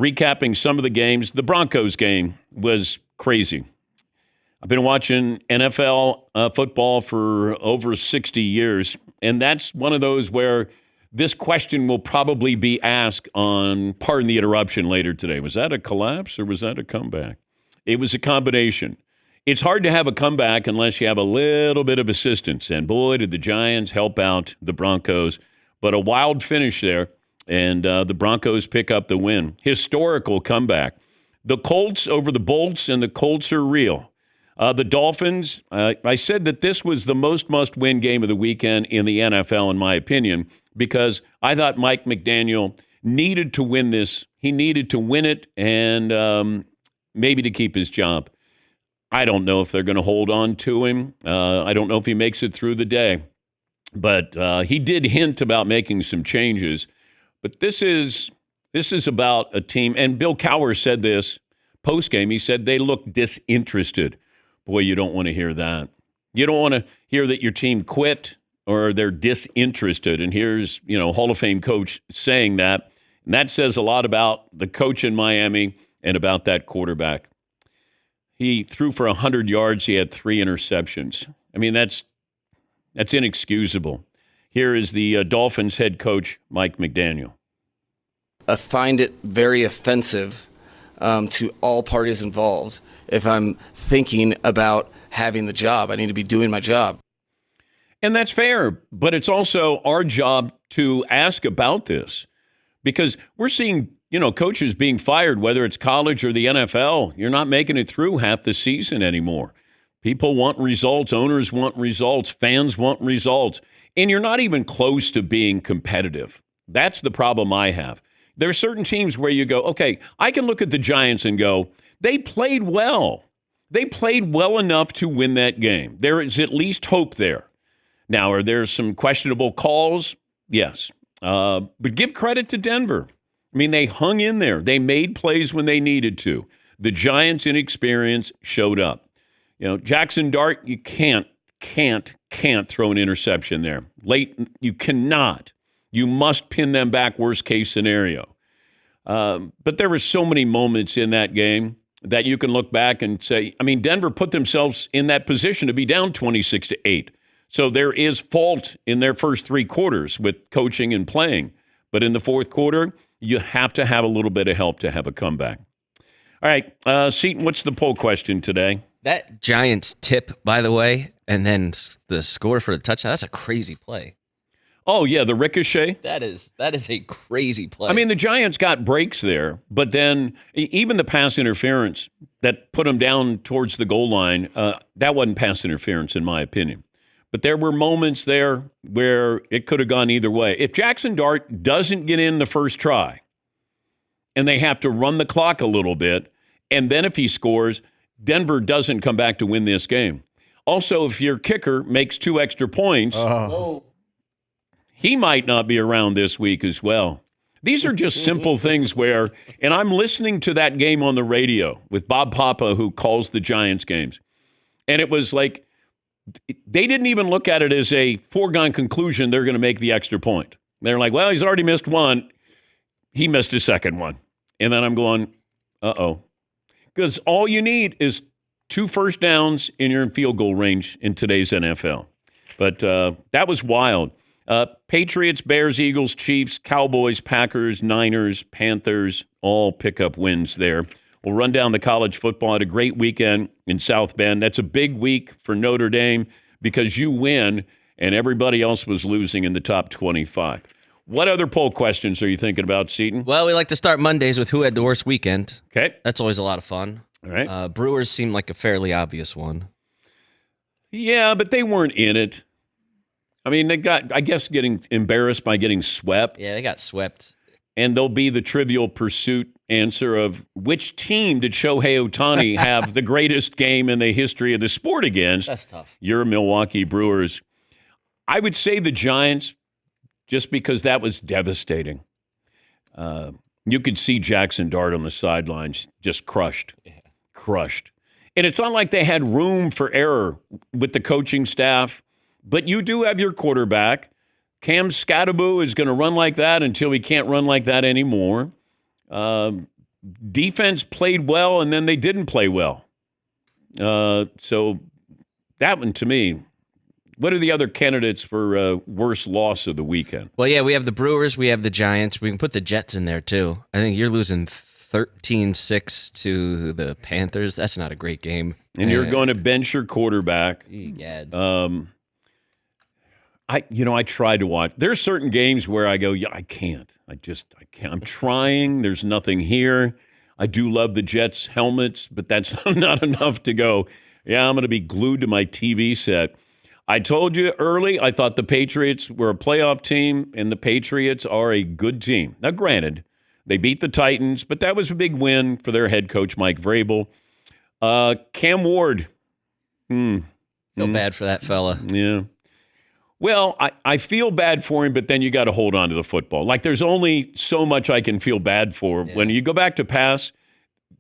recapping some of the games. The Broncos game was crazy. I've been watching NFL football for over 60 years, and that's one of those where this question will probably be asked on Pardon the Interruption later today. Was that a collapse or was that a comeback? It was a combination. It's hard to have a comeback unless you have a little bit of assistance, and boy, did the Giants help out the Broncos. But a wild finish there, and the Broncos pick up the win. Historical comeback. The Colts over the Bolts, and the Colts are real. The Dolphins, I said that this was the most must-win game of the weekend in the NFL, in my opinion, because I thought Mike McDaniel needed to win this. He needed to win it and maybe to keep his job. I don't know if they're going to hold on to him. I don't know if he makes it through the day. But he did hint about making some changes. But this is about a team, and Bill Cowher said this post-game. He said they look disinterested. Boy, you don't want to hear that. You don't want to hear that your team quit or they're disinterested. And here's, Hall of Fame coach saying that. And that says a lot about the coach in Miami and about that quarterback. He threw for 100 yards. He had 3 interceptions. I mean, that's inexcusable. Here is the Dolphins head coach, Mike McDaniel. I find it very offensive to all parties involved. If I'm thinking about having the job, I need to be doing my job. And that's fair, but it's also our job to ask about this because we're seeing, coaches being fired, whether it's college or the NFL. You're not making it through half the season anymore. People want results. Owners want results. Fans want results. And you're not even close to being competitive. That's the problem I have. There are certain teams where you go, okay, I can look at the Giants and go, they played well. They played well enough to win that game. There is at least hope there. Now, are there some questionable calls? Yes. But give credit to Denver. I mean, they hung in there. They made plays when they needed to. The Giants' inexperience showed up. Jackson Dart, you can't throw an interception there. Late, you cannot. You must pin them back, worst case scenario. But there were so many moments in that game that you can look back and say, Denver put themselves in that position to be down 26-8. So there is fault in their first 3 quarters with coaching and playing. But in the fourth quarter, you have to have a little bit of help to have a comeback. All right, Seton, what's the poll question today? That Giants tip, by the way, and then the score for the touchdown, that's a crazy play. Oh, yeah, the ricochet. That is a crazy play. The Giants got breaks there, but then even the pass interference that put them down towards the goal line, that wasn't pass interference in my opinion. But there were moments there where it could have gone either way. If Jackson Dart doesn't get in the first try and they have to run the clock a little bit, and then if he scores, Denver doesn't come back to win this game. Also, if your kicker makes 2 extra points, he might not be around this week as well. These are just simple things where, and I'm listening to that game on the radio with Bob Papa, who calls the Giants games. And it was like, they didn't even look at it as a foregone conclusion they're going to make the extra point. They're like, well, he's already missed one. He missed a second one. And then I'm going, uh-oh. Because all you need is 2 first downs and you're in field goal range in today's NFL. But that was wild. Patriots, Bears, Eagles, Chiefs, Cowboys, Packers, Niners, Panthers, all pick up wins there. We'll run down the college football. Had a great weekend in South Bend. That's a big week for Notre Dame because you win and everybody else was losing in the top 25. What other poll questions are you thinking about, Seton? Well, we like to start Mondays with who had the worst weekend. Okay. That's always a lot of fun. All right. Brewers seemed like a fairly obvious one. Yeah, but they weren't in it. They got, I guess, getting embarrassed by getting swept. Yeah, they got swept. And there'll be the Trivial Pursuit answer of which team did Shohei Ohtani have the greatest game in the history of the sport against? That's tough. Your Milwaukee Brewers. I would say the Giants, just because that was devastating. You could see Jackson Dart on the sidelines just crushed. Yeah. Crushed. And it's not like they had room for error with the coaching staff, but you do have your quarterback. Cam Scatterbo is going to run like that until he can't run like that anymore. defense played well, and then they didn't play well. So that one, to me, what are the other candidates for worst loss of the weekend? Well, yeah, we have the Brewers, we have the Giants. We can put the Jets in there, too. I think you're losing 13-6 to the Panthers. That's not a great game. And you're going to bench your quarterback. Egads. I try to watch. There's certain games where I go, I can't. I can't. I'm trying. There's nothing here. I do love the Jets helmets, but that's not enough to go, I'm going to be glued to my TV set. I told you early, I thought the Patriots were a playoff team, and the Patriots are a good team. Now, granted, they beat the Titans, but that was a big win for their head coach, Mike Vrabel. Cam Ward. Feel bad for that fella. Yeah. Well, I feel bad for him, but then you got to hold on to the football. Like, there's only so much I can feel bad for. Yeah. When you go back to pass,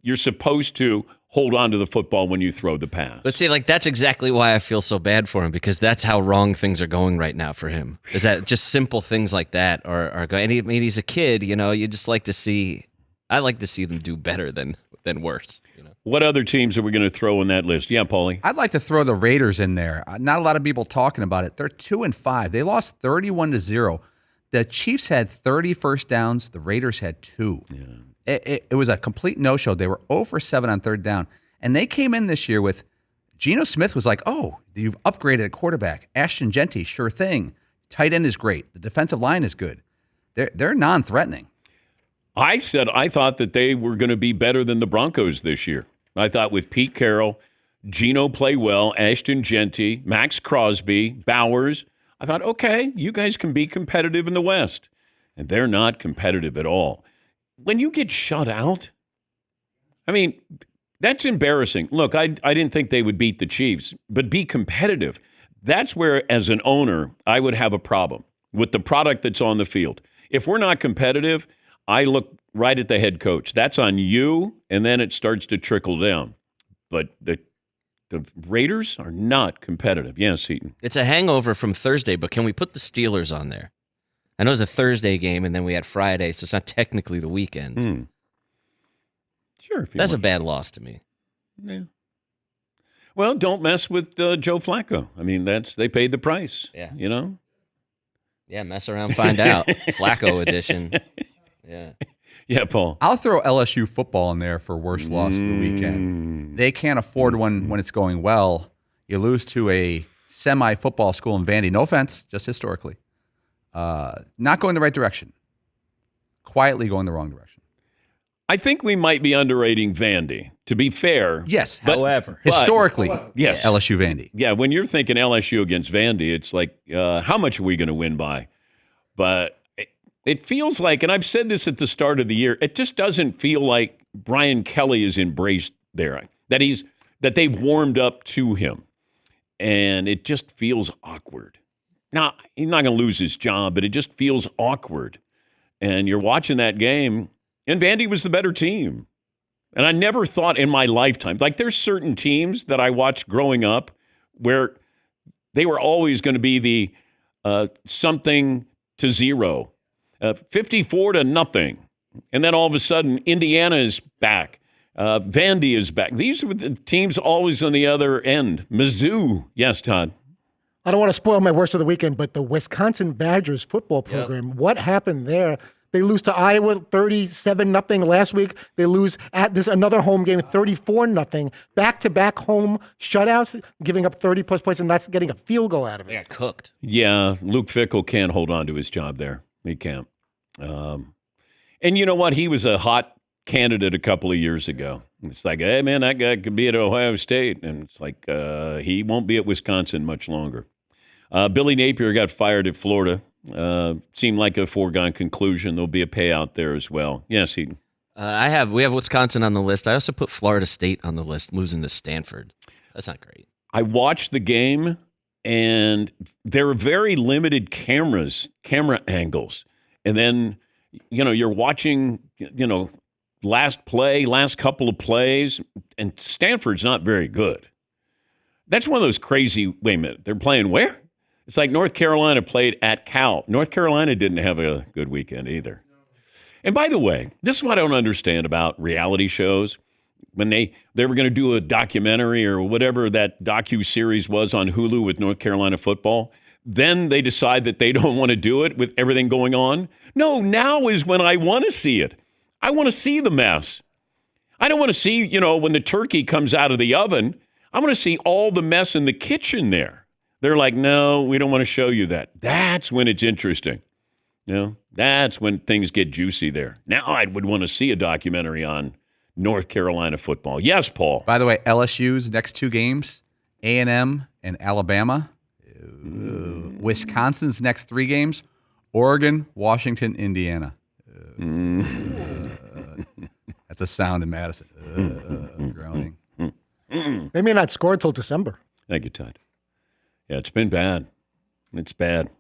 you're supposed to hold on to the football when you throw the pass. But see, that's exactly why I feel so bad for him, because that's how wrong things are going right now for him. Is that just simple things like that are going? And he's a kid, you just like to see. I like to see them do better than worse. What other teams are we going to throw in that list? Yeah, Paulie. I'd like to throw the Raiders in there. Not a lot of people talking about it. They're 2-5. They lost 31-0. The Chiefs had 30 first downs. The Raiders had 2. Yeah. It was a complete no-show. They were 0 for 7 on third down. And they came in this year with Geno Smith was like, you've upgraded at quarterback. Ashton Genty, sure thing. Tight end is great. The defensive line is good. They're non-threatening. I said I thought that they were going to be better than the Broncos this year. I thought with Pete Carroll, Geno play well, Ashton Genty, Max Crosby, Bowers. I thought, okay, you guys can be competitive in the West. And they're not competitive at all. When you get shut out, that's embarrassing. Look, I didn't think they would beat the Chiefs, but be competitive. That's where, as an owner, I would have a problem with the product that's on the field. If we're not competitive, I look right at the head coach. That's on you, and then it starts to trickle down. But the Raiders are not competitive. Yes, Heaton. It's a hangover from Thursday, but can we put the Steelers on there? I know it's a Thursday game, and then we had Friday, so it's not technically the weekend. Sure. That's a bad loss to me. Yeah. Well, don't mess with Joe Flacco. They paid the price. Yeah. Yeah, mess around, find out. Flacco edition. Yeah. Yeah, Paul. I'll throw LSU football in there for worst loss of the weekend. They can't afford one when it's going well. You lose to a semi-football school in Vandy. No offense, just historically. Not going the right direction. Quietly going the wrong direction. I think we might be underrating Vandy, to be fair. Yes, however. Historically, yes. LSU Vandy. Yeah, when you're thinking LSU against Vandy, it's like, how much are we going to win by? But it feels like, and I've said this at the start of the year, it just doesn't feel like Brian Kelly is embraced there, that they've warmed up to him. And it just feels awkward. Now, he's not going to lose his job, but it just feels awkward. And you're watching that game, and Vandy was the better team. And I never thought in my lifetime, there's certain teams that I watched growing up where they were always going to be the something to 0, 54 to nothing. And then all of a sudden, Indiana is back. Vandy is back. These are the teams always on the other end. Mizzou. Yes, Todd. I don't want to spoil my worst of the weekend, but the Wisconsin Badgers football program, What happened there? They lose to Iowa 37-0 last week. They lose at another home game 34-0. Back-to-back home shutouts, giving up 30-plus points, and that's getting a field goal out of it. They got cooked. Yeah, Luke Fickell can't hold on to his job there. He can't. And you know what? He was a hot candidate a couple of years ago. It's like, hey, man, that guy could be at Ohio State. And it's like, he won't be at Wisconsin much longer. Billy Napier got fired at Florida. Seemed like a foregone conclusion. There'll be a payout there as well. Yes, Heaton. We have Wisconsin on the list. I also put Florida State on the list, losing to Stanford. That's not great. I watched the game, and there are very limited camera angles. And then, you're watching, last couple of plays, and Stanford's not very good. That's one of those crazy, wait a minute, they're playing where? It's like North Carolina played at Cal. North Carolina didn't have a good weekend either. And by the way, this is what I don't understand about reality shows. When they were going to do a documentary or whatever that docu-series was on Hulu with North Carolina football, then they decide that they don't want to do it with everything going on. No, now is when I want to see it. I want to see the mess. I don't want to see, when the turkey comes out of the oven, I want to see all the mess in the kitchen there. They're like, no, we don't want to show you that. That's when it's interesting. That's when things get juicy there. Now I would want to see a documentary on North Carolina football. Yes, Paul. By the way, LSU's next 2 games, A&M and Alabama. Wisconsin's next 3 games, Oregon, Washington, Indiana. That's a sound in Madison. Groaning. They may not score till December. Thank you, Todd. Yeah, it's been bad. It's bad.